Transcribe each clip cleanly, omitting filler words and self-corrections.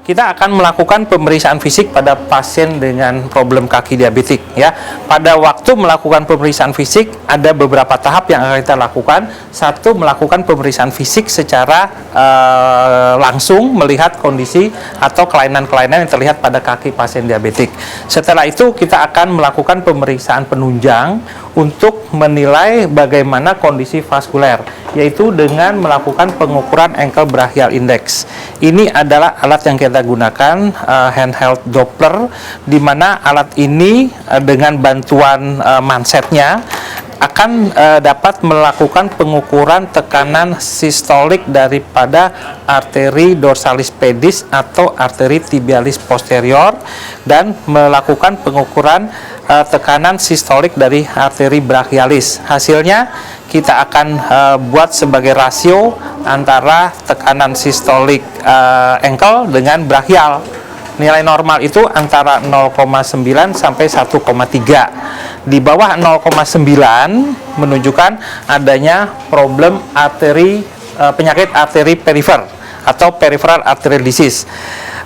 kita akan melakukan pemeriksaan fisik pada pasien dengan problem kaki diabetik ya. Pada waktu melakukan pemeriksaan fisik ada beberapa tahap yang akan kita lakukan. Satu, melakukan pemeriksaan fisik secara langsung melihat kondisi atau kelainan-kelainan yang terlihat pada kaki pasien diabetik. Setelah itu kita akan melakukan pemeriksaan penunjang untuk menilai bagaimana kondisi vaskuler, yaitu dengan melakukan pengukuran ankle brachial index. Ini adalah alat yang kita gunakan, handheld Doppler, di mana alat ini dengan bantuan mansetnya akan dapat melakukan pengukuran tekanan sistolik daripada arteri dorsalis pedis atau arteri tibialis posterior dan melakukan pengukuran tekanan sistolik dari arteri brachialis. Hasilnya kita akan buat sebagai rasio antara tekanan sistolik ankle dengan brachial. Nilai normal itu antara 0,9 sampai 1,3. Di bawah 0,9 menunjukkan adanya problem penyakit arteri perifer atau peripheral arterial disease.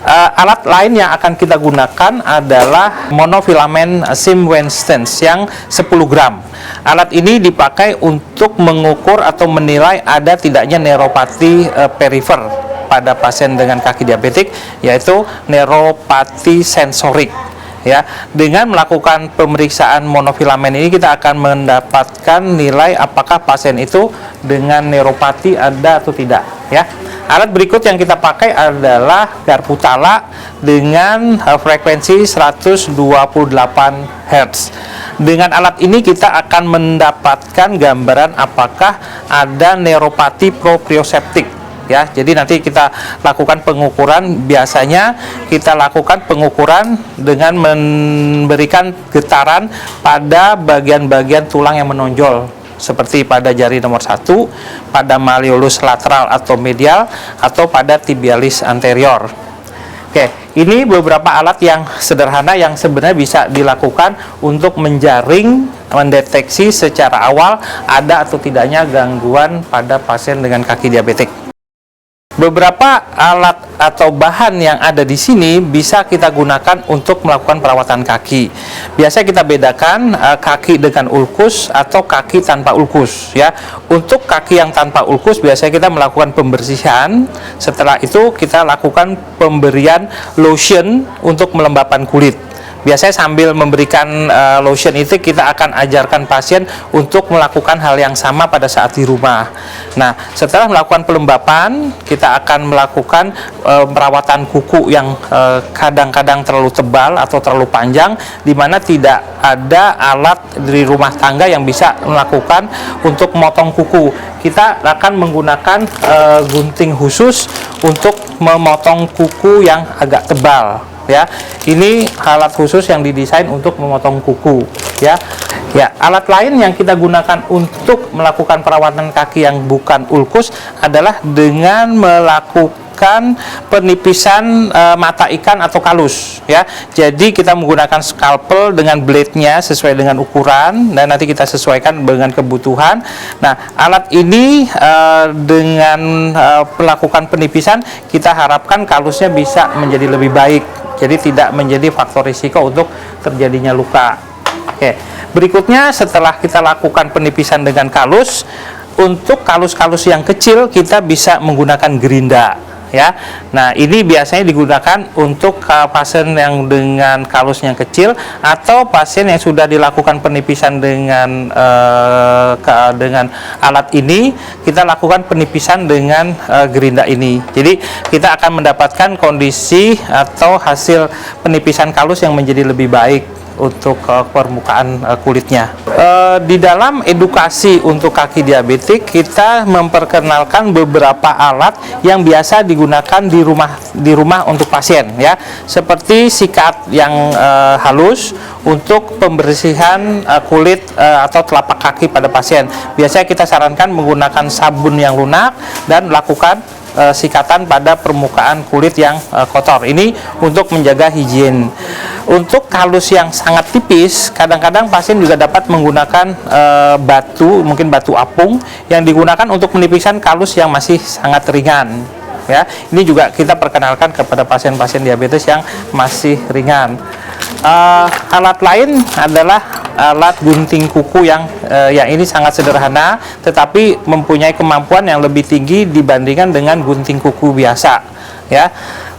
Alat lain yang akan kita gunakan adalah monofilament Simway stents yang 10 gram. Alat ini dipakai untuk mengukur atau menilai ada tidaknya neuropati perifer pada pasien dengan kaki diabetik, yaitu neuropati sensorik. Ya, dengan melakukan pemeriksaan monofilament ini kita akan mendapatkan nilai apakah pasien itu dengan neuropati ada atau tidak. Ya, alat berikut yang kita pakai adalah garpu tala dengan frekuensi 128 Hz. Dengan alat ini kita akan mendapatkan gambaran apakah ada neuropati proprioseptik. Ya, jadi nanti kita lakukan pengukuran. Biasanya kita lakukan pengukuran dengan memberikan getaran pada bagian-bagian tulang yang menonjol, seperti pada jari nomor 1, pada malleolus lateral atau medial, atau pada tibialis anterior. Oke, ini beberapa alat yang sederhana yang sebenarnya bisa dilakukan untuk mendeteksi secara awal ada atau tidaknya gangguan pada pasien dengan kaki diabetik. Beberapa alat atau bahan yang ada di sini bisa kita gunakan untuk melakukan perawatan kaki. Biasanya kita bedakan kaki dengan ulkus atau kaki tanpa ulkus ya. Untuk kaki yang tanpa ulkus biasanya kita melakukan pembersihan. Setelah itu kita lakukan pemberian lotion untuk melembabkan kulit. Biasanya sambil memberikan lotion itu kita akan ajarkan pasien untuk melakukan hal yang sama pada saat di rumah. Nah, setelah melakukan pelembapan, kita akan melakukan perawatan kuku yang kadang-kadang terlalu tebal atau terlalu panjang, di mana tidak ada alat di rumah tangga yang bisa melakukan untuk memotong kuku. Kita akan menggunakan gunting khusus untuk memotong kuku yang agak tebal. Ya, ini alat khusus yang didesain untuk memotong kuku. Ya, alat lain yang kita gunakan untuk melakukan perawatan kaki yang bukan ulkus adalah dengan melakukan penipisan mata ikan atau kalus. Ya, jadi kita menggunakan scalpel dengan blade-nya sesuai dengan ukuran dan nanti kita sesuaikan dengan kebutuhan. Nah, alat ini dengan melakukan penipisan kita harapkan kalusnya bisa menjadi lebih baik. Jadi tidak menjadi faktor risiko untuk terjadinya luka. Oke, berikutnya setelah kita lakukan penipisan dengan kalus, untuk kalus-kalus yang kecil kita bisa menggunakan gerinda. Ya, nah ini biasanya digunakan untuk pasien yang dengan kalus yang kecil atau pasien yang sudah dilakukan penipisan dengan alat ini, kita lakukan penipisan dengan gerinda ini. Jadi kita akan mendapatkan kondisi atau hasil penipisan kalus yang menjadi lebih baik untuk permukaan kulitnya. Di dalam edukasi untuk kaki diabetik kita memperkenalkan beberapa alat yang biasa digunakan di rumah untuk pasien ya, seperti sikat yang halus untuk pembersihan kulit atau telapak kaki pada pasien. Biasanya kita sarankan menggunakan sabun yang lunak dan lakukan sikatan pada permukaan kulit yang kotor. Ini untuk menjaga higien. Untuk kalus yang sangat tipis, kadang-kadang pasien juga dapat menggunakan mungkin batu apung yang digunakan untuk menipiskan kalus yang masih sangat ringan. ya. Ini juga kita perkenalkan kepada pasien-pasien diabetes yang masih ringan. Alat lain adalah alat gunting kuku yang ini sangat sederhana, tetapi mempunyai kemampuan yang lebih tinggi dibandingkan dengan gunting kuku biasa, ya.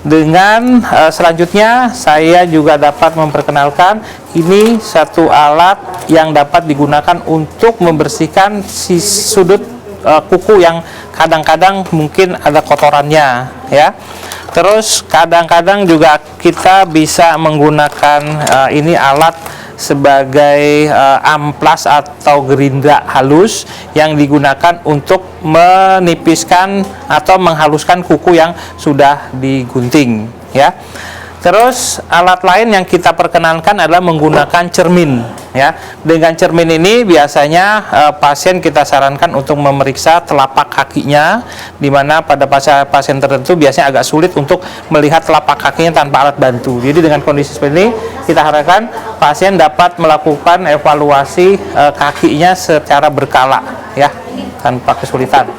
Dengan selanjutnya saya juga dapat memperkenalkan ini satu alat yang dapat digunakan untuk membersihkan sudut kuku yang kadang-kadang mungkin ada kotorannya, ya. Terus kadang-kadang juga kita bisa menggunakan ini alat sebagai amplas atau gerindra halus yang digunakan untuk menipiskan atau menghaluskan kuku yang sudah digunting, ya. Terus alat lain yang kita perkenalkan adalah menggunakan cermin, ya. Dengan cermin ini biasanya pasien kita sarankan untuk memeriksa telapak kakinya, di mana pada pasien tertentu biasanya agak sulit untuk melihat telapak kakinya tanpa alat bantu. Jadi dengan kondisi seperti ini kita harapkan pasien dapat melakukan evaluasi kakinya secara berkala, ya, tanpa kesulitan.